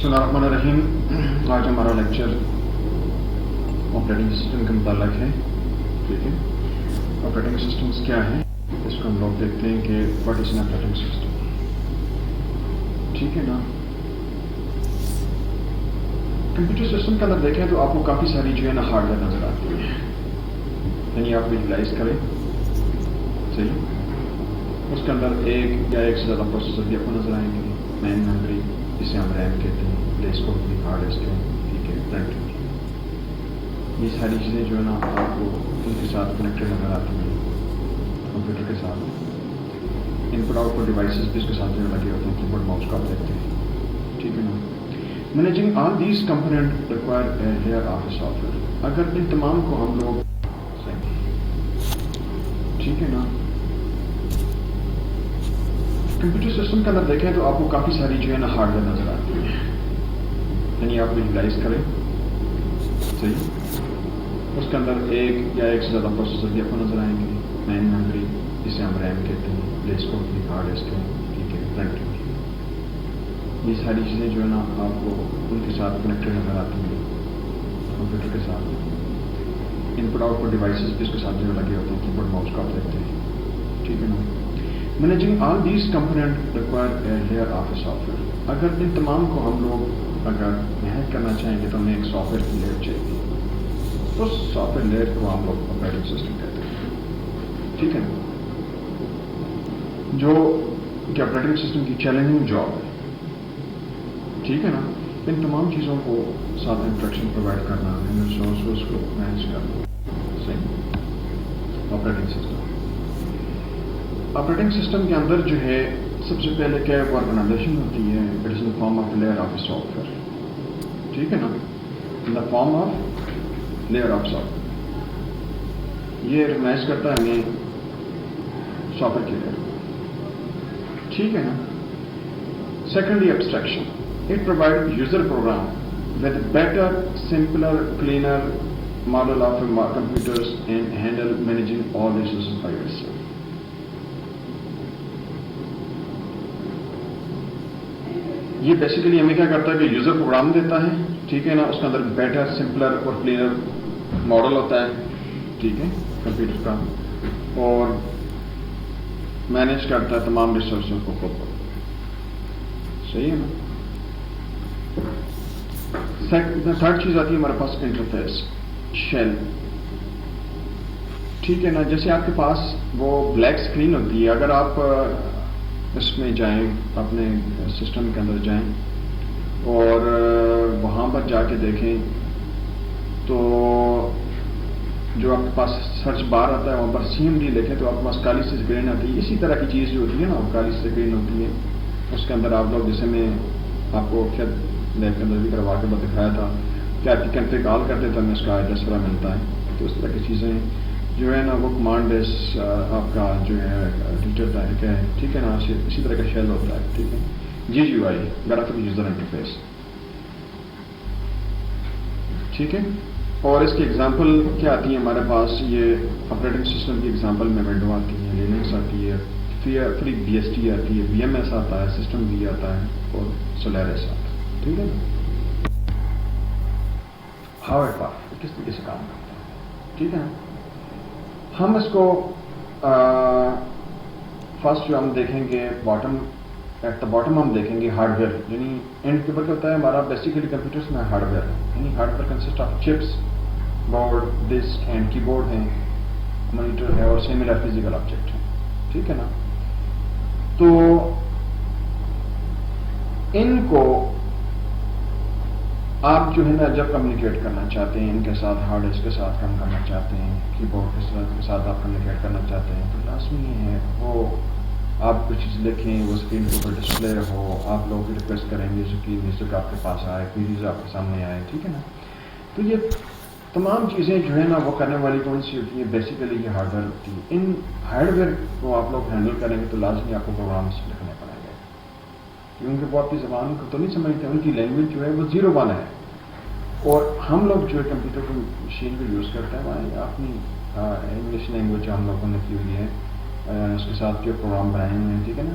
بسم اللہ الرحمن الرحیم. آج ہمارا لیکچر آپریٹنگ سسٹم کے متعلق ہے. ٹھیک ہے, آپریٹنگ سسٹمز کیا ہیں اس کو ہم لوگ دیکھتے ہیں کہ what is an operating system. ٹھیک ہے نا. کمپیوٹر سسٹم کا اندر دیکھیں تو آپ کو کافی ساری جو ہے نا ہارڈ ویئر نظر آتی ہے, یعنی آپ ویژولائی کریں. صحیح, اس کے اندر ایک یا ایک سے زیادہ پروسیسر بھی آپ کو نظر آئیں گے. مین میموری جسے ہم ریم کہتے ہیں, ڈیسک بھی, ہارڈ ڈسک ہے. ٹھیک ہے, پرنٹر, یہ ساری چیزیں جو ہے نا آپ کو ان کے ساتھ کنیکٹڈ نظر آتی ہیں کمپیوٹر کے ساتھ. ان پٹ آؤٹ پٹ ڈیوائسز بھی اس کے ساتھ جو لگے ہوتے ہیں, کی بورڈ ماؤس کا آپ دیکھتے ہیں. ٹھیک ہے نا. Managing all these component require a layer of a soft where. اگر ان تمام کو ہم لوگ, ٹھیک ہے نا, کمپیوٹر سسٹم کا اندر دیکھیں تو آپ کو کافی ساری جو ہے نا ہارڈ ویئر نظر آتی ہے, یعنی آپ ویژولائی کریں. صحیح, اس کے اندر ایک یا ایک سے زیادہ پروسیسر بھی آپ کو نظر آئیں گے. مین میموری جسے ہم ریم کہتے ہیں, ڈیسک بھی, ہارڈ ڈسک ہے. ٹھیک ہے, پرنٹر, یہ ساری چیزیں جو ہے نا آپ کو ان کے ساتھ کنیکٹڈ نظر آتی ہیں کمپیوٹر کے ساتھ. ان پٹ آؤٹ پٹ ڈیوائسز بھی اس کے ساتھ جو لگے ہوتے ہیں, کی بورڈ ماؤس کا آپ دیکھتے ہیں. ٹھیک ہے نا. Managing all these component require a layer of a soft where. اگر ان تمام کو ہم لوگ اگر مینیج کرنا چاہیں گے تو ہمیں ایک سافٹ ویئر کی لیئر چاہیے. اس سافٹ ویئر لیئر کو ہم لوگ آپریٹنگ سسٹم کہتے ہیں. ٹھیک ہے نا. جو کہ آپریٹنگ سسٹم کی چیلنجنگ جاب ہے. ٹھیک ہے نا. ان تمام چیزوں کو ساتھ انسٹرکشن پرووائڈ کرنا, ریسورسز کو مینیج کرنا. صحیح, آپریٹنگ سسٹم. آپریٹنگ سسٹم کے اندر جو ہے سب سے پہلے کیا آرگنائزیشن ہوتی ہے, it is in form of layer of a software. ٹھیک ہے نا. In the form of layer of software. یہ ریکگنائز کرتا ہے ہمیں سافٹ ویئر کی لیئر. ٹھیک ہے نا. Secondly, abstraction. It provide user program with better, سمپلر, cleaner model of computers and handle managing all resources by your self. یہ basically ہمیں کیا کرتا ہے کہ یوزر پروگرام دیتا ہے. ٹھیک ہے نا. اس کے اندر بیٹر, سمپلر اور کلینر ماڈل ہوتا ہے. ٹھیک ہے, کمپیوٹر کا, اور مینیج کرتا ہے تمام ریسورسز کو خود. صحیح ہے نا. تھرڈ چیز آتی ہے ہمارے پاس انٹرفیس, شیل. ٹھیک ہے نا. جیسے آپ کے پاس وہ بلیک اسکرین ہوتی ہے, اگر آپ اس میں جائیں, اپنے سسٹم کے اندر جائیں اور وہاں پر جا کے دیکھیں تو جو آپ کے پاس سرچ بار آتا ہے وہاں پر CMD لکھیں تو آپ کے پاس کالی سی اسکرین آتی ہے. اسی طرح کی چیز جو ہوتی ہے نا, وہ کالی سی اسکرین ہوتی ہے. اس کے اندر آپ لوگ, جیسے میں آپ کو شاید لیب کے اندر بھی کروا کے دکھایا تھا کہ آپ کی کنفگ کال کرتے تو ہمیں اس کا ایڈریس پورا ملتا ہے. تو اس طرح کی چیزیں جو ہے نا وہ کمانڈ آپ کا جو ہے ٹیچر ہے. ٹھیک ہے نا. اسی طرح کا شیل ہوتا ہے. ٹھیک ہے. GUI, graphic user interface. ٹھیک ہے. اور اس کی ایگزامپل کیا آتی ہے ہمارے پاس, یہ آپریٹنگ سسٹم کی ایگزامپل میں ونڈو آتی ہے, لینکس آتی ہے, فری BST آتی ہے, BMS آتا ہے, سسٹم بھی آتا ہے, اور سولیرس آتا ہے. ٹھیک ہے. ہاؤ اٹ ورک, کس طریقے سے کام کرتا ہے. ٹھیک ہے. ہم اس کو فرسٹ جو ہم دیکھیں گے باٹم, ایٹ دا باٹم ہم دیکھیں گے ہارڈ ویئر, یعنی اینڈ کے اوپر کیا ہوتا ہے ہمارا بیسیکلی کمپیوٹرس میں ہارڈ ویئر ہے. یعنی hard where consist of chips, board, disk and کی بورڈ ہیں, مانیٹر ہے, اور سیملر فزیکل آبجیکٹ ہیں. ٹھیک ہے نا. تو ان کو آپ جو ہے نا جب کمیونیکیٹ کرنا چاہتے ہیں ان کے ساتھ, ہارڈ ڈسک کے ساتھ کام کرنا چاہتے ہیں, کی بورڈ کے ساتھ آپ کمیونیکیٹ کرنا چاہتے ہیں, تو لازمی ہے وہ آپ کچھ چیز لکھیں, وہ اسکرین کے اوپر ڈسپلے ہو, آپ لوگ ریکویسٹ کریں گے کہ میوزک آپ کے پاس آئے, کوئریز آپ کے سامنے آئے. ٹھیک ہے نا. تو یہ تمام چیزیں جو ہے نا وہ کرنے والی کون سی ہوتی ہے, بیسیکلی یہ ہارڈ ویئر ہوتی ہے. ان ہارڈ ویئر کو آپ لوگ ہینڈل کریں گے تو لازمی آپ کو پروگرامس لکھنے پڑیں گے, کیونکہ وہ اپنی زبان کو تو نہیں سمجھتے, ان کی لینگویج جو ہے وہ 0-1 ہے. اور ہم لوگ جو ہے کمپیوٹر کو, مشین کو یوز کرتے ہیں, وہ اپنی انگلش لینگویج ہم لوگوں نے کی ہوئی ہے, اس کے ساتھ جو پروگرام بنائے ہوئے ہیں. ٹھیک ہے نا.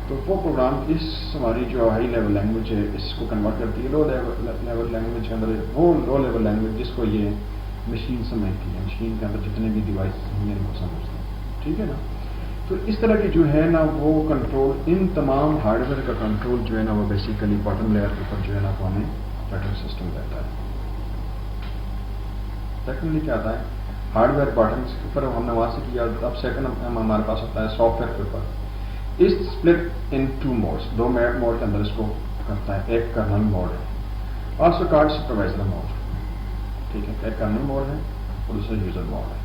تو وہ پروگرام اس ہماری جو ہائی لیول لینگویج ہے اس کو کنورٹ کرتی ہے لو لیول لینگویج کے اندر. وہ لو لیول لینگویج جس کو یہ مشین سمجھتی ہے, مشین کے اندر جتنے بھی ڈیوائس ہیں ان کو سمجھتے ہیں, ٹھیک ہے نا. تو اس طرح کی جو ہے نا وہ کنٹرول, ان تمام ہارڈ ویئر کا کنٹرول جو ہے نا وہ بیسیکلی باٹم لیئر کے اوپر جو ہے نا وہ ہمیں آپریٹنگ سسٹم دیتا ہے. سیکنڈلی کیا آتا ہے, ہارڈ ویئر باٹم کے اوپر ہم نے وہاں سے کیا. اب سیکنڈ ہمارے پاس ہوتا ہے سافٹ ویئر کے اوپر. اس اسپلٹ ان ٹو موڈس, دو موڈ کے اندر اس کو کرتا ہے. ایک کرنل موڈ ہے, آلسو کارڈ سپروائزر موڈ, ٹھیک ہے. ایک کرنل موڈ ہے اور دوسرا یوزر موڈ ہے,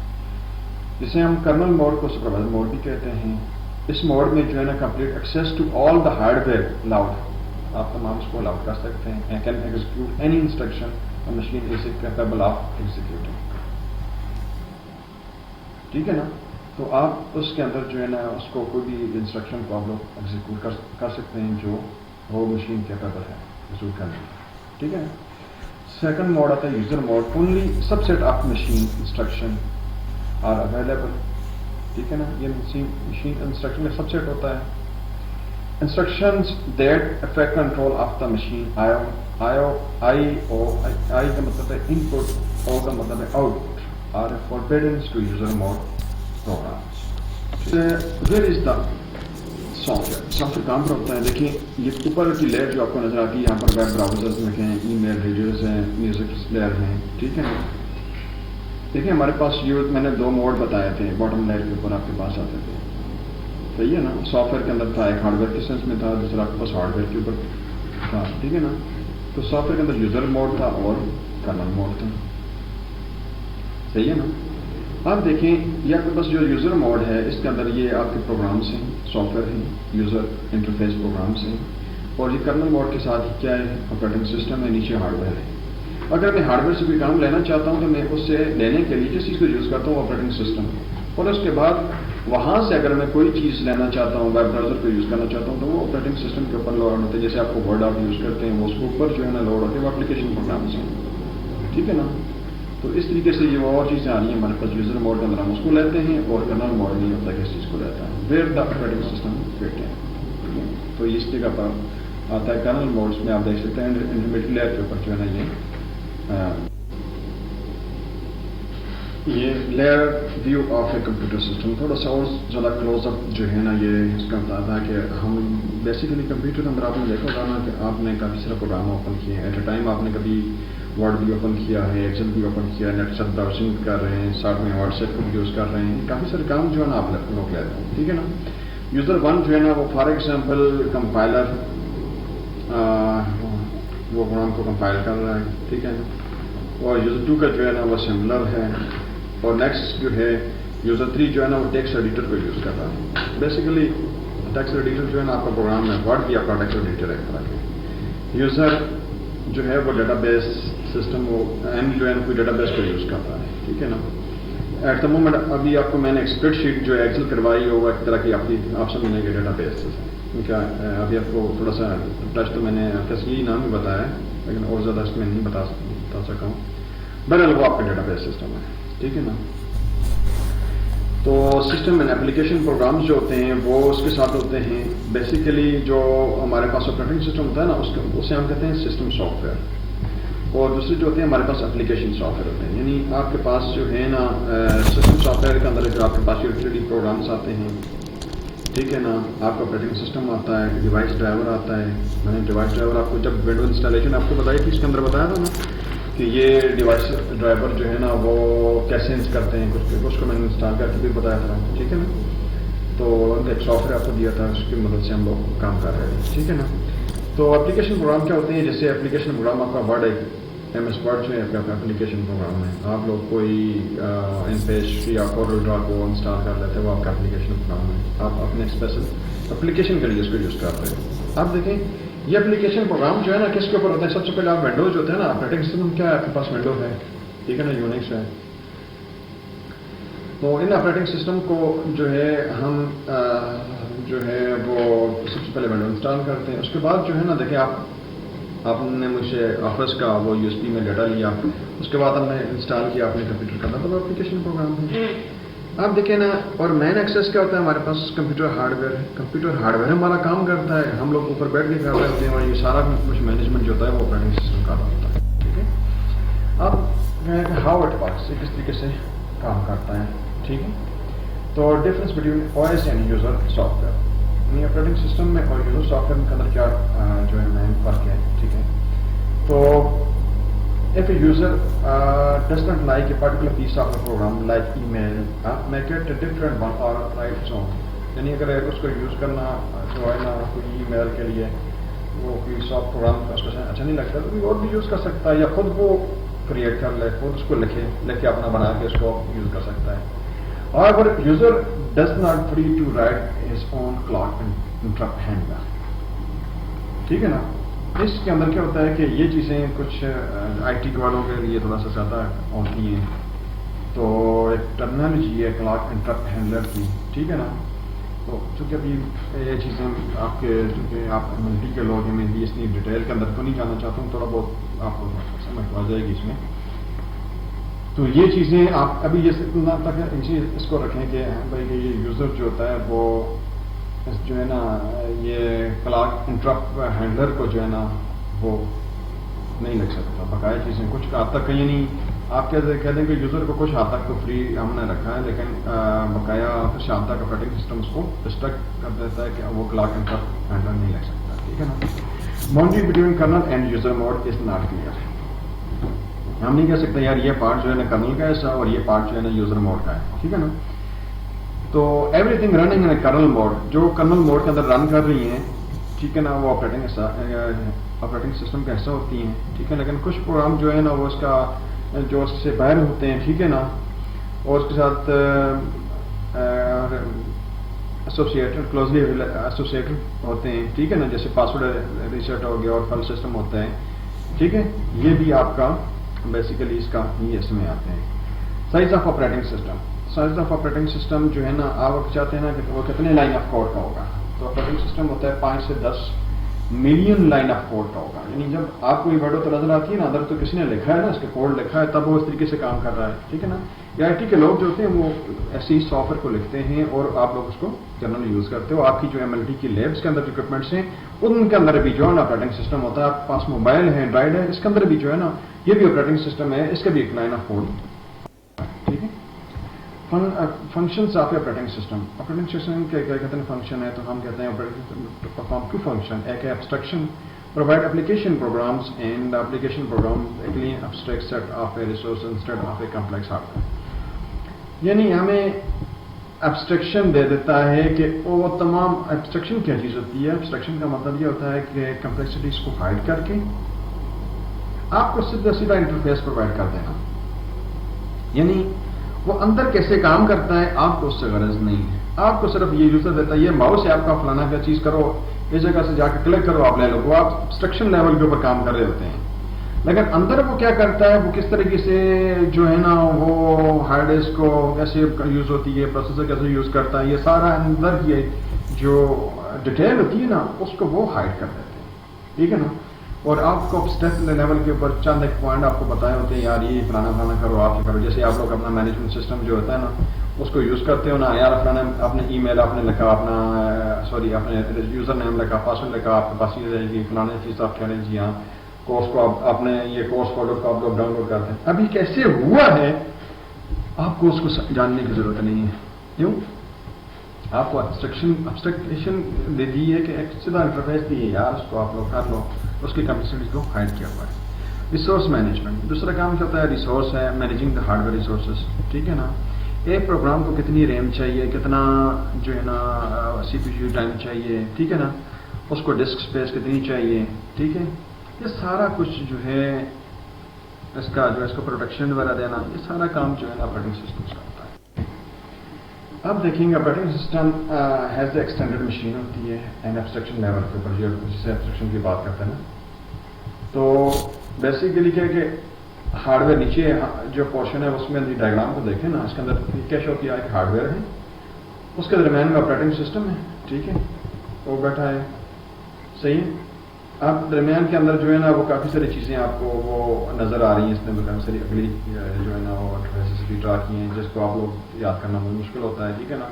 جسے ہم کرنل موڈ کو سپروائزر موڈ بھی کہتے ہیں. اس موڈ میں جو ہے نا complete access to all the hardware allowed, آپ تمام اس کو الاؤڈ کر سکتے ہیں. Can execute any instruction machine is capable of executing, ٹھیک ہے نا. تو آپ اس کے اندر جو ہے نا اس کو کوئی بھی انسٹرکشن کو آپ لوگ ایگزیکیوٹ کر سکتے ہیں جو وہ مشین کیپیبل ہے ایگزیکیوٹ کرنے میں, ٹھیک ہے. سیکنڈ موڈ آتا ہے user mode. Only subset of machine instruction are available, ٹھیک ہے نا. یہ مشین انسٹرکشن کا سب سیٹ ہوتا ہے. Instructions that affect control of the machine. I کا مطلب ہے ان پٹ, او کا مطلب ہے output, are forbiddance to user mode program. Where is the software. Software کام پر ہوتا ہے. دیکھیں یہ اوپر کی لیئر جو آپ کو نظر آتی ہے, یہاں پر ویب براؤزرز میں ہیں, ای میل ریڈیوز ہیں, میوزک پلیئر ہیں, ٹھیک ہے نا. دیکھیں ہمارے پاس یہ میں نے دو موڈ بتائے تھے باٹم لیئر کے اوپر آپ کے پاس آتے تھے, صحیح ہے نا. سافٹ ویئر کے اندر تھا, ایک ہارڈ ویئر کے سینس میں تھا, دوسرا آپ کے پاس ہارڈ ویئر کے اوپر تھا, ٹھیک ہے نا. تو سافٹ ویئر کے اندر یوزر موڈ تھا اور کرنل موڈ تھا, صحیح ہے نا. آپ دیکھیں یہ آپ کے پاس جو یوزر موڈ ہے اس کے اندر یہ آپ کے پروگرامس ہیں, سافٹ ویئر ہیں, یوزر انٹرفیس پروگرامس ہیں, اور یہ کرنل موڈ کے ساتھ کیا ہے آپریٹنگ سسٹم ہے, نیچے ہارڈ ویئر ہے. اگر میں ہارڈ ویئر سے کوئی کام لینا چاہتا ہوں تو میں اس سے لینے کے لیے جس چیز کو یوز کرتا ہوں آپریٹنگ سسٹم, اور اس کے بعد وہاں سے اگر میں کوئی چیز لینا چاہتا ہوں, ویب براؤزر کو یوز کرنا چاہتا ہوں, تو وہ آپریٹنگ سسٹم کے اوپر لوڈ ہوتے ہیں. جیسے آپ کو ورڈ آپ یوز کرتے ہیں وہ اس کے اوپر جو ہے نا لوڈ ہوتے ہیں, وہ اپلیکیشن پروگرامس ہیں, ٹھیک ہے نا. تو اس طریقے سے یہ اور چیزیں آ رہی ہیں ہمارے پاس. یوزر موڈ کے اندر ہم اس کو لیتے ہیں, اور کرنل موڈ نہیں ہوتا کہ اس چیز کو لیتا ہے. Where the operating system fit ہے. تو اس جگہ پر آتا ہے کرنل موڈس میں. آپ دیکھ سکتے ہیں انٹرمیڈیٹ لیئر کے اوپر جو ہے نا یہ layer view of a computer system. تھوڑا سا اور زیادہ کلوز اپ جو ہے نا یہ اس کا بتاتا ہے کہ ہم بیسیکلی کمپیوٹر کے اندر آپ نے دیکھا ہوگا نا کہ آپ نے کافی سارا پروگرام اوپن کیے ہیں ایٹ اے ٹائم. آپ نے کبھی ورڈ بھی اوپن کیا ہے, ایکسل بھی اوپن کیا ہے, نیٹ سے براؤزنگ کر رہے ہیں, ساتھ میں واٹس ایپ کو بھی یوز کر رہے ہیں. کافی سارے کام جو ہے نا آپ لوگ لیتے ہیں, ٹھیک ہے نا. یوزر ون جو ہے نا وہ فار ایگزامپل کمپائلر, وہ پروگرام کو کمپائل کر رہا ہے, ٹھیک ہے نا. اور یوزر ٹو کا جو ہے نا وہ اسمبلر ہے, اور نیکسٹ جو ہے یوزر 3 جو ہے نا وہ ٹیکسٹ ایڈیٹر کو یوز کر رہا ہے. بیسیکلی ٹیکسٹ ایڈیٹر جو ہے نا آپ کا پروگرام ہے, ورڈ بھی آپ کا ٹیکسٹ ایڈیٹر ہے طرح کے. یوزر جو ہے وہ ڈیٹا بیس سسٹم, وہ جو ہے نا کوئی ڈیٹا بیس کو یوز کرتا ہے, ٹھیک ہے نا. ایٹ دا مومنٹ ابھی آپ کو میں نے ایک اسپریڈ شیٹ جو ہے ایکسل کروائی ہے, وہ ایک طرح کی آپ سمجھیں گے ڈیٹا بیس, کیونکہ ابھی آپ کو تھوڑا سا ٹچ تو میں نے تصویری نام بھی بتایا ہے, لیکن اور زیادہ اس میں نہیں بتا سکا ہوں. بہرحال وہ آپ کا ڈیٹا بیس سسٹم ہے, ٹھیک ہے نا. تو سسٹم میں اپلیکیشن پروگرامز جو ہوتے ہیں وہ اس کے ساتھ ہوتے ہیں. بیسیکلی جو ہمارے پاس آپریٹنگ سسٹم ہوتا ہے نا اسے ہم کہتے ہیں سسٹم سافٹ ویئر, اور دوسرے جو ہوتے ہیں ہمارے پاس اپلیکیشن سافٹ ویئر ہوتے ہیں. یعنی آپ کے پاس جو ہے نا سسٹم سافٹ ویئر کے اندر جو آپ کے پاس یوٹیلیٹی پروگرامس آتے ہیں, ٹھیک ہے نا. آپ کا آپریٹنگ سسٹم آتا ہے, ڈیوائس ڈرائیور آتا ہے. میں نے ڈیوائس ڈرائیور آپ کو جب ونڈو انسٹالیشن آپ کو بتائی تھی اس کے اندر بتایا تھا نا کہ یہ ڈیوائس ڈرائیور جو ہے نا وہ کیسے انس کرتے ہیں, اس کو میں نے انسٹال کر کے بھی بتایا تھا, ٹھیک ہے نا. تو ایک سافٹ ویئر آپ کو دیا تھا, اس کی مدد سے ہم لوگ کام کر رہے ہیں, ٹھیک ہے نا. تو اپلیکیشن پروگرام کیا ہوتے ہیں, جیسے اپلیکیشن پروگرام آپ کا ورڈ ہے, ایم ایس ورڈ جو ہے آپ کا اپلیکیشن پروگرام ہے. آپ لوگ کوئی انپیش یا کورل ڈرا کو انسٹال کر لیتے ہیں, وہ آپ کا اپلیکیشن پروگرام ہے. آپ اپنے اسپیشل اپلیکیشن کے لیے اس کو یوز کر رہے ہیں. آپ دیکھیں یہ اپلیکیشن پروگرام جو ہے نا کس کے اوپر ہوتا ہے. سب سے پہلے آپ ونڈوز ہوتے ہیں نا, آپریٹنگ سسٹم کیا ہے آپ کے پاس ونڈو ہے, ٹھیک ہے نا, یونکس ہے. تو ان آپریٹنگ سسٹم کو جو ہے ہم جو ہے وہ سب سے پہلے ونڈو انسٹال کرتے ہیں. اس کے بعد جو ہے نا دیکھیں آپ نے مجھ سے آفس کا وہ یو ایس پی میں ڈیٹا لیا, اس کے بعد ہم نے انسٹال کیا اپنے کمپیوٹر کا, تو وہ اپلیکیشن پروگرام ہے. آپ دیکھیں نا، اور مین ایکسیس کیا ہوتا ہے ہمارے پاس کمپیوٹر ہارڈ ویئر ہے. کمپیوٹر ہارڈ ویئر ہمارا کام کرتا ہے، ہم لوگ اوپر بیٹھ کے کر رہے ہوتے ہیں اور یہ سارا کچھ مینجمنٹ جو ہوتا ہے وہ آپریٹنگ سسٹم کا ہوتا ہے. ٹھیک ہے. اب کہیں کہ ہاؤ اٹ ورکس، کس طریقے سے کام کرتا ہے. ٹھیک ہے. تو difference between O S and user soft where, یعنی آپریٹنگ سسٹم میں اور یوزر سافٹ ویئر کے اندر کیا جو ہے مین فرق ہے. ٹھیک ہے. تو if a user does not like a particular piece of the program like email, make it a different one or write its own. یعنی اگر اس کو یوز کرنا جو ہے نا کوئی ای میل کے لیے وہ کوئی سافٹ پروگرام اس کو اچھا نہیں لگتا تو اور بھی یوز کر سکتا ہے، یا خود وہ کریٹ کر لے، خود اس کو لکھ کے اپنا بنا کے اس کو یوز کر سکتا ہے. اور اگر user does not free to write his own clock interrupt handler. ٹھیک ہے نا. اس کے اندر کیا ہوتا ہے کہ یہ چیزیں کچھ آئی ٹی والوں کے لیے تھوڑا سا زیادہ ہوتی ہیں. تو ایک ٹرمینالوجی ہے کلاک انٹرپٹ ہینڈلر کی. ٹھیک ہے نا. تو چونکہ ابھی یہ چیزیں آپ کے چونکہ آپ ملٹی کے لوگ ہیں، میں بھی اتنی ڈیٹیل کے اندر تو نہیں جانا چاہتا ہوں، تھوڑا بہت آپ کو سمجھ آ جائے گی اس میں. تو یہ چیزیں آپ ابھی یہ تک اس کو رکھیں کہ بھائی یہ یوزر جو ہوتا ہے وہ جو ہے نا یہ کلاک انٹرپٹ ہینڈلر کو جو ہے نا وہ نہیں لگ سکتا. بقایا چیزیں کچھ حد تک یعنی آپ کہہ دیں کہ یوزر کو کچھ حد تک تو فری ہم نے رکھا ہے، لیکن بقایا کچھ حد تک آپریٹنگ سسٹم اس کو ریسٹرکٹ کر دیتا ہے کہ وہ کلاک انٹرپٹ ہینڈلر نہیں لگ سکتا. ٹھیک ہے نا. Boundary between kernel and user mode is not clear. ہم نہیں کہہ سکتے یار یہ پارٹ جو ہے نا کرنل کا ایسا اور یہ پارٹ جو ہے نا یوزر موڈ کا ہے. ٹھیک ہے نا. تو ایوری تھنگ رننگ ان کرنل موڈ، جو کرنل موڈ کے اندر رن کر رہی ہیں، ٹھیک ہے نا، وہ آپریٹنگ سسٹم کا حصہ ہوتی ہیں. ٹھیک ہے. لیکن کچھ پروگرام جو ہے نا وہ اس کا جو اس سے باہر ہوتے ہیں. ٹھیک ہے نا. اور اس کے ساتھ ایسوسیٹڈ کلوزلی ایسوسیٹڈ ہوتے ہیں. ٹھیک ہے نا. جیسے پاسورڈ ریسیٹ ہو گیا اور فائل سسٹم ہوتا ہے. ٹھیک ہے. یہ بھی آپ کا بیسیکلی اس کا ہی اس میں آتے ہیں. Size of operating system, size of operating system جو ہے نا آپ چاہتے ہیں نا کہ وہ کتنے لائن آف کوڈ کا ہوگا. تو آپریٹنگ سسٹم ہوتا ہے 5 سے 10 ملین لائن آف کوڈ کا ہوگا. یعنی جب آپ کو یہ ورڈ تو نظر آتی ہے نا اندر تو کسی نے لکھا ہے نا، اس کے کوڈ لکھا ہے، تب وہ اس طریقے سے کام کر رہا ہے. ٹھیک ہے نا. یا آئی ٹی کے لوگ جو ہوتے ہیں وہ ایسے ہی سافٹ ویئر کو لکھتے ہیں اور آپ لوگ اس کو جنرلی یوز کرتے ہو. آپ کی جو ایم ایل ٹی کی لیبس کے اندر جو اکوپمنٹس ہیں ان کے اندر بھی جو ہے نا آپریٹنگ سسٹم ہوتا ہے. آپ کے پاس موبائل ہے، اینڈرائڈ ہے، اس کے اندر بھی جو ہے نا یہ بھی آپریٹنگ سسٹم ہے، اس کا بھی ایک لائن آف کوڈ. ٹھیک ہے. Functions of operating system, operating system کے کیا کہتے ہیں فنکشن ہے. تو ہم کہتے ہیں آپریٹنگ سسٹم پرفارم 2 فنکشن. ایک ہے abstraction, provide application programs and application programs a clean abstract set of a resource instead of a complex hardware. یعنی ہمیں ایبسٹریکشن دے دیتا ہے کہ وہ تمام ایبسٹریکشن کیا چیز ہوتی ہے. ایبسٹریکشن کا مطلب یہ ہوتا ہے کہ کمپلیکسٹیز کو ہائڈ کر کے آپ کو سیدھا انٹرفیس پرووائڈ کر دینا. یعنی وہ اندر کیسے کام کرتا ہے آپ کو اس سے غرض نہیں ہے. آپ کو صرف یہ یوزر دیتا ہے یہ ماؤس ہے آپ کا، فلانا کیا چیز کرو، اس جگہ سے جا کے کلک کرو، آپ لے لو. وہ آپ ایبسٹریکشن لیول کے اوپر کام کر رہے ہوتے ہیں. لیکن اندر وہ کیا کرتا ہے، وہ کس طریقے سے جو ہے نا وہ ہارڈ ڈسک کو کیسے یوز ہوتی ہے، پروسیسر کیسے یوز کرتا ہے، یہ سارا اندر یہ جو ڈیٹیل ہوتی ہے نا اس کو وہ ہائڈ کر دیتے ہیں. ٹھیک ہے نا. اور آپ کو اسٹیپ لیول کے اوپر چند ایک پوائنٹ آپ کو بتائے ہوتے ہیں یار یہ فلانا فلانا کرو، آپ یہ کرو. جیسے آپ لوگ اپنا مینجمنٹ سسٹم جو ہوتا ہے نا اس کو یوز کرتے ہو نا، یار فلانا اپنے ای میل آپ نے لکھا، اپنا اپنے یوزر نیم لکھا، پاسورڈ لکھا، آپ کے پاس یہ رہے گی فلانا چیز آپ کہہ رہے ہیں جی ہاں کورس کو آپ نے یہ کورس فولڈر کو آپ لوگ ڈاؤن لوڈ کرتے ہیں. ابھی کیسے ہوا ہے آپ کو اس کو جاننے کی ضرورت نہیں ہے. کیوں؟ آپ کو ایبسٹریکشن دے دی ہے کہ ایک سیدھا انٹرفیس دی ہے یار، اس کو آپ لوگ کر لو، اس کی کمپلیکسٹی کو ہائڈ کیا ہوا ہے. ریسورس مینجمنٹ، دوسرا کام کیا ہوتا ہے ریسورس ہے، managing the hard where resources. ٹھیک ہے نا. ایک پروگرام کو کتنی ریم چاہیے، کتنا جو ہے نا سی پی یو ٹائم چاہیے. ٹھیک ہے نا. اس کو ڈسک اسپیس کتنی چاہیے. ٹھیک ہے. یہ سارا کچھ جو ہے اس کا جو ہے اس کو پروٹیکشن وغیرہ دینا، یہ سارا کام جو ہے نا آپریٹنگ سسٹم سے ہوتا ہے. اب دیکھیں گے operating system has a extended machine ہوتی ہے اینڈ ایبسٹریکشن لیول کے اوپر جسے ایبسٹریکشن کی بات کرتے ہیں نا. تو بیسیکلی کیا کہ ہارڈ ویئر نیچے جو پورشن ہے اس میں ڈائگرام کو دیکھیں نا، اس کے اندر کیا شو کیا ہے کہ ہارڈ ویئر ہے، اس کے درمیان میں آپریٹنگ سسٹم ہے. ٹھیک ہے. وہ بیٹھا ہے. صحیح ہے. اب درمیان کے اندر جو ہے نا وہ کافی ساری چیزیں آپ کو وہ نظر آ رہی ہیں. اس میں کافی ساری اگلی جو ہے نا وہ انٹرفیسز بھی ڈرا کی ہیں جس کو آپ لوگ یاد کرنا بہت مشکل ہوتا ہے. ٹھیک ہے نا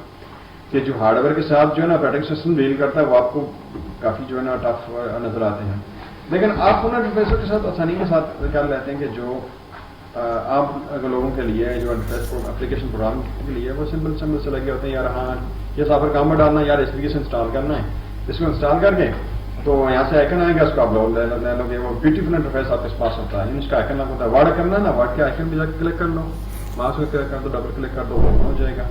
کہ جو ہارڈ ویئر کے ساتھ جو ہے نا آپریٹنگ سسٹم ڈیل کرتا ہے وہ آپ کو کافی جو ہے نا ٹف نظر آتے ہیں, لیکن آپ ان انٹرفیسوں کے ساتھ آسانی کے ساتھ کر لیتے ہیں کہ جو آپ لوگوں کے لیے جو انٹرفیس اپلیکیشن پروگرام کے لیے وہ سمپل سے لگے ہوتے ہیں. یار ہاں یہ سافر کام میں ڈالنا ہے, یار اس طریقے سے انسٹال کرنا ہے, اس کو انسٹال کر کے تو یہاں سے آئکن آئے گا, اس کو آپ لے لو گے, وہ بیوٹیفل انٹرفیس آپ کے پاس ہوتا ہے. اس کا آئکن ہوتا ہے ورڈ کرنا نا, ورڈ کے آئکن بھی جا کے کلک کر لو, ماؤس پہ کلک کر دو, ڈبل کلک کر دو, وہ ہو جائے گا.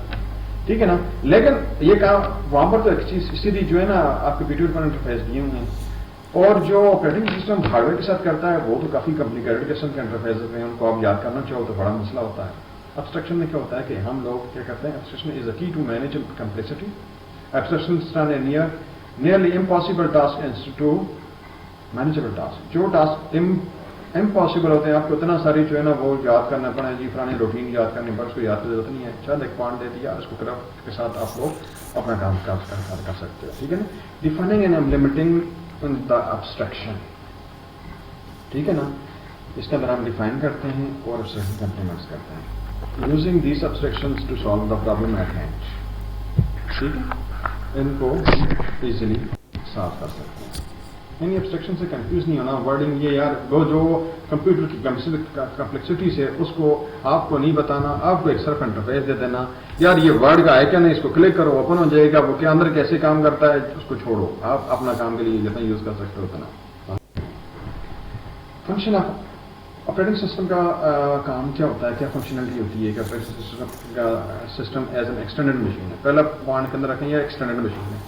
ٹھیک ہے نا, لیکن یہ کام وہاں پر تو ایک چیز اسی لیے جو ہے نا آپ کے بیوٹیفل انٹرفیس دیے ہوئے ہیں, اور جو آپریٹنگ سسٹم ہارڈ ویئر کے ساتھ کرتا ہے وہ تو کافی کمپلیکیٹڈ قسم کے انٹرفیس ہیں, ان کو آپ یاد کرنا چاہو تو بڑا مسئلہ ہوتا ہے. ابسٹرکشن میں کیا ہوتا ہے کہ ہم لوگ کیا کرتے ہیں, abstraction is a key to manage complexity. Abstraction nearly impossible task to manageable task. جو ٹاسک امپاسبل ہوتے ہیں آپ کو اتنا ساری جو ہے نا وہ یاد کرنا پڑے, جی فلانے روٹین یاد کرنے پر اس کو یاد کی ضرورت نہیں ہے, چل ایک پوائنٹ دے دیا, اس کو کرافٹ کے ساتھ آپ لوگ اپنا کام کر سکتے ہو. ٹھیک ہے نا, defining and limiting the abstraction. ٹھیک ہے نا, اس کے اندر ہم ڈیفائن کرتے ہیں اور ابسٹرکشن امپلیمنٹ کرتے ہیں using these abstractions to solve the problem at hand. ٹھیک ہے, ان کو ایزیلی سالو کر سکتے ہیں. یعنی ابسٹرکشن سے کنفیوز نہیں ہونا. ورڈنگ یہ یار وہ جو کمپیوٹر کی کمپلیکسٹیز ہے اس کو آپ کو نہیں بتانا, آپ کو ایک صرف انٹرفیس دے دینا, یار یہ ورڈ کا آئکن ہے, اس کو کلک کرو اوپن ہو جائے گا, وہ کے اندر کیسے کام کرتا ہے اس کو چھوڑو, آپ اپنا کام کے لیے جتنا یوز کر سکتے ہو اتنا. فنکشن آف آپریٹنگ سسٹم کا کام کیا ہوتا ہے, کیا فنکشنلٹی ہوتی ہے کہ operating system as an extended machine ہے. پہلا پوائنٹ کے اندر رکھیں یہ ایکسٹینڈیڈ مشین ہے,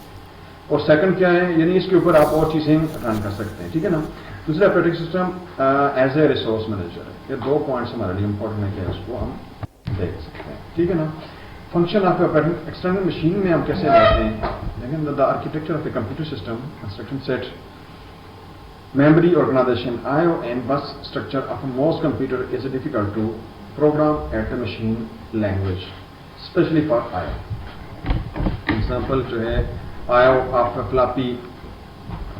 اور سیکنڈ کیا ہے, یعنی اس کے اوپر آپ اور چیزیں رن کر سکتے ہیں. ٹھیک ہے نا. دوسرا operating system as a resource manager ہے. یہ دو پوائنٹس ہمارے لیے امپورٹنٹ ہے کہ اس کو ہم دیکھ سکتے ہیں. ٹھیک ہے نا. Function of operating external machine میں ہم کیسے لیتے ہیں, لیکن the architecture of a computer system, instruction set, memory organization, I/O and bus structure of most computer is difficult to program at the machine language, especially for I/O. Example جو ہے I/O of a floppy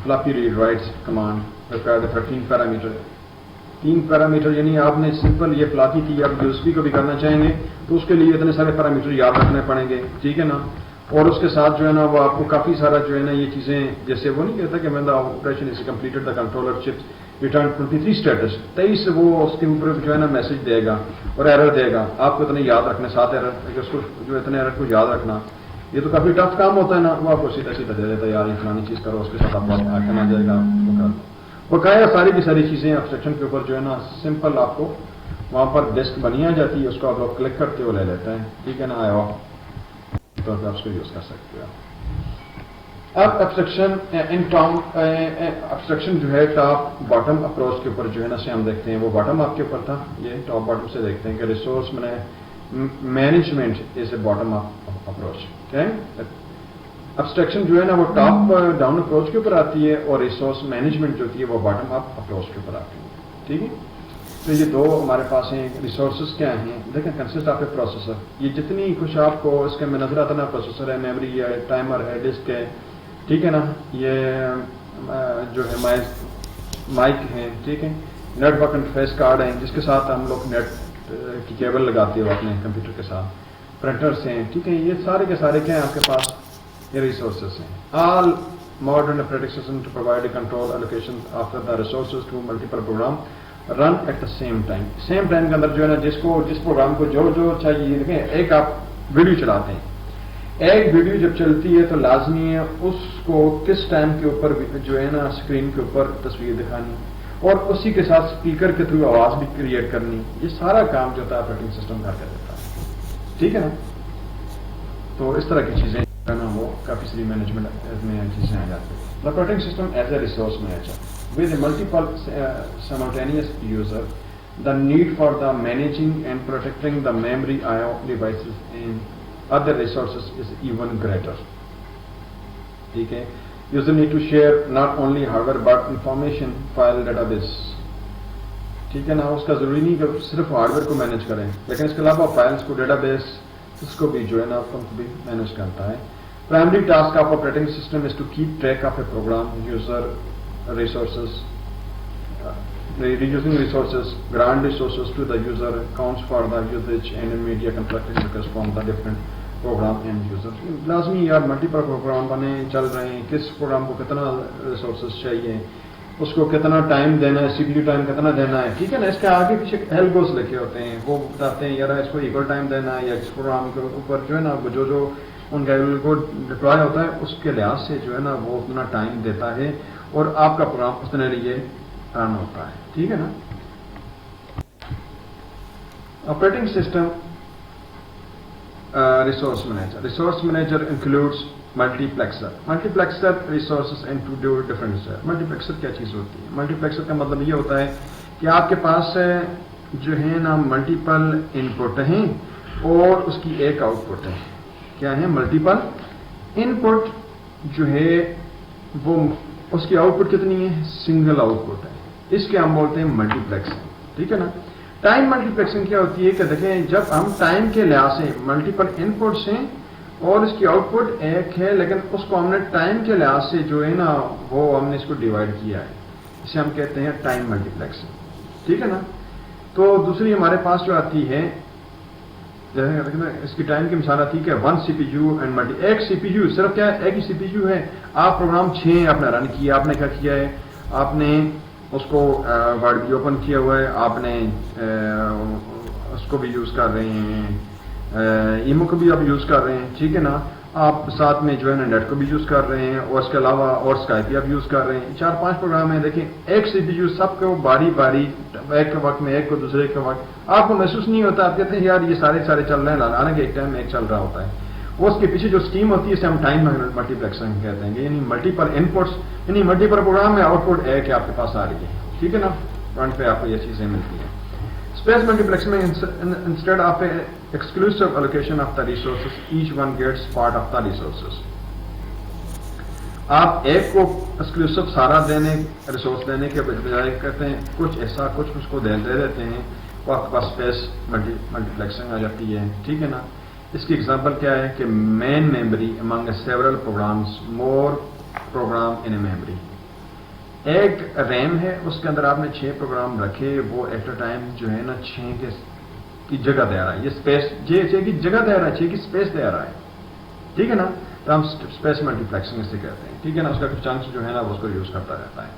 read writes command required 13 parameter. 3 parameter, یعنی آپ نے simple یہ floppy کی آپ USB کو بھی کرنا چاہیں گے تو اس کے لیے اتنے سارے پیرامیٹر یاد رکھنے پڑیں گے. ٹھیک ہے نا. اور اس کے ساتھ جو ہے نا وہ آپ کو کافی سارا جو ہے نا یہ چیزیں, جیسے وہ نہیں کہتا کہ میں operation is completed the controller chips return 23 status 23, وہ اس کے اوپر جو ہے نا میسج دے گا اور ایرر دے گا. آپ کو اتنے یاد رکھنے 7 ایرر, اس کو جو اتنے ایرر کو یاد رکھنا یہ تو کافی ٹف کام ہوتا ہے نا. وہ آپ کو سیدھا دے دیتا ہے, یار یہ فلانی چیز کرو, اس کے ساتھ آپ آ جائے گا, وہ کر دو. بقایا ساری کی ساری چیزیں ابسٹرکشن کے اوپر جو ہے نا سمپل آپ کو وہاں پر ڈسک بنی آ جاتی ہے, اس کو آپ لوگ کلک کرتے ہو لے لیتے ہیں. ٹھیک ہے نا. آیا طور پہ آپ اس کو یوز کر سکتے ہو. اب ابسٹرکشن جو ہے ٹاپ باٹم اپروچ کے اوپر جو ہے نا سے ہم دیکھتے ہیں, وہ باٹم آپ کے اوپر تھا, یہ ٹاپ باٹم سے دیکھتے ہیں کہ resource management is a bottom up approach. Abstraction جو ہے نا وہ ٹاپ ڈاؤن اپروچ کے اوپر آتی ہے, اور ریسورس مینجمنٹ جو ہوتی ہے وہ باٹم اپ اپروچ کے اوپر آتی ہے. ٹھیک ہے. تو یہ دو ہمارے پاس ہیں. ریسورسز کیا ہیں, دیکھیں کنسسٹ آف اے پروسیسر. یہ جتنی کچھ آپ کو اس کے میں نظر آتا نا, پروسیسر ہے, میموری ہے, ٹائمر ہے, ڈسک ہے. ٹھیک ہے نا. یہ جو ہے مائک ہے. ٹھیک ہے. نیٹ ورک انٹرفیس کارڈ ہیں جس کے ساتھ ہم لوگ نیٹ کی کیبل لگاتے ہو اپنے کمپیوٹر کے ساتھ. پرنٹرس ہیں. ٹھیک ہے. یہ سارے کے سارے کیا ہیں آپ کے پاس, یہ ریسورسز ہیں. All modern operating system to provide a control allocation of the resources to multiple program run at the same time. Same time کے اندر جو ہے نا جس پروگرام کو جو چاہیے. دیکھیں ایک آپ ویڈیو چلاتے ہیں, ایک ویڈیو جب چلتی ہے تو لازمی ہے اس کو کس ٹائم کے اوپر جو ہے نا اسکرین کے اوپر تصویر دکھانی, اور اسی کے ساتھ اسپیکر کے تھرو آواز بھی کریٹ کرنی. یہ سارا کام جو ہوتا ہے آپریٹنگ سسٹم کر کے دیتا ہے. ٹھیک ہے نا. تو اس طرح کی چیزیں نا وہ کافی ساری مینجمنٹ میں چیزیں آ جاتی ہیں. Operating system as a resource manager with a multiple simultaneous user, the need for the managing and protecting the memory I/O devices and other resources is even greater. ٹھیک ہے. User need to share not only hardware but information file database. ٹھیک ہے نا. اس کا ضروری نہیں کہ صرف ہارڈ ویئر کو مینیج کریں, لیکن اس کے علاوہ فائلس کو, ڈیٹا بیس, اس کو بھی جو ہے نا آپ کو بھی مینیج کرتا ہے. Primary task of operating system is to keep track of a program, user, resources, reusing resources, grant resources to the user, accounts for the usage and media contracting requests from the different program and user. لازمی یار multiple programme بنے چل رہے ہیں، کس programme کو کتنا resources چاہیے، اس کو کتنا ٹائم دینا ہے، سی پی یو ٹائم کتنا دینا ہے، ٹھیک ہے نا. اس کے آگے پیچھے ایلگوز لکھے ہوتے ہیں، وہ بتاتے ہیں یار اس کو ایکول ٹائم دینا ہے، یا اس پروگرام کے اوپر جو ہے نا جو ان کا ایلگو ڈپلوائے ہوتا ہے اس کے لحاظ سے جو ہے نا وہ اتنا ٹائم دیتا ہے اور آپ کا پروگرام اتنے لیے رن ہوتا ہے، ٹھیک ہے نا. Operating system resource manager. Resource manager includes multiplexer. Multiplexer resources into different. Multiplexer کیا چیز ہوتی ہے؟ ملٹی پلیکسر کا مطلب یہ ہوتا ہے کہ آپ کے پاس جو ہے نا ملٹیپل ان پٹ ہیں اور اس کی ایک آؤٹ پٹ ہے. کیا ہے؟ ملٹیپل ان پٹ جو ہے وہ اس کی آؤٹ پٹ کتنی ہے؟ سنگل آؤٹ پٹ ہے. اس کے ہم بولتے ہیں ملٹی پلیکسنگ، ٹھیک ہے نا. ٹائم ملٹی پلیکسنگ کیا ہوتی ہے کہ دیکھیں جب ہم ٹائم کے لحاظ سے ملٹیپل ان پٹس ہیں اور اس کی آؤٹ پٹ ایک ہے، لیکن اس کو ہم نے ٹائم کے لحاظ سے جو ہے نا وہ ہم نے اس کو ڈیوائڈ کیا ہے، اسے ہم کہتے ہیں ٹائم ملٹی پلیکسنگ، ٹھیک ہے نا. تو دوسری ہمارے پاس جو آتی ہے اس کی ٹائم کی مثال آتی ہے کہ one C P U and multi. ایک سی پی یو صرف کیا ہے؟ ایک ہی سی پی یو ہے. آپ پروگرام 6 آپ نے رن کیا، آپ نے کیا کیا ہے؟ آپ نے اس کو ورڈ بھی اوپن کیا ہوا ہے، آپ نے اس کو بھی یوز کر رہے ہیں، ایمو کو بھی آپ یوز کر رہے ہیں، ٹھیک ہے نا. آپ ساتھ میں جو ہے نا نیٹ کو بھی یوز کر رہے ہیں اور اس کے علاوہ اور اسکائپ بھی آپ یوز کر رہے ہیں. 4-5 پروگرام ہیں. دیکھیں ایک سی پی یو سب کو باری باری ایک کے وقت میں ایک کو دوسرے کے وقت آپ کو محسوس نہیں ہوتا. آپ کہتے ہیں یار یہ سارے چل رہے ہیں، حالانکہ ایک ٹائم میں ایک چل رہا ہوتا ہے. وہ اس کے پیچھے جو اسکیم ہوتی ہے اسے ہم ٹائم ملٹی پلیکسنگ کہتے ہیں. یعنی ملٹیپل ان پٹس، یعنی ملٹیپل پروگرام میں آؤٹ پٹ ایک ہے آپ کے پاس آ رہی ہے، ٹھیک ہے نا. فرنٹ پہ آپ کو یہ چیزیں ملتی ہیں. اسپیس ملٹیپلیکسنگ میں instead of a exclusive allocation of the resources each one gets part of the resources. آپ ایک کو ایکسکلوسیو سارا دینے ریسورس دینے کے بجائے کہتے ہیں کچھ ایسا کچھ اس کو دے دیتے ہیں، وہ آپ کے پاس اسپیس ملٹیپلیکسنگ آ جاتی ہے، ٹھیک ہے نا. اس کی ایگزامپل کیا ہے کہ main memory among several programs, more program in a memory. ایک ریم ہے، اس کے اندر آپ نے 6 پروگرام رکھے، وہ ایٹ اے ٹائم جو ہے نا 6 کی جگہ دے رہا ہے. یہ اسپیس 6 کی جگہ دے رہا ہے، 6 کی اسپیس دے رہا ہے، ٹھیک ہے نا. تو ہم اسپیس ملٹی پلیکسنگ اسے کہتے ہیں، ٹھیک ہے نا. اس کا کچھ چانس جو ہے نا وہ اس کو یوز کرتا رہتا ہے.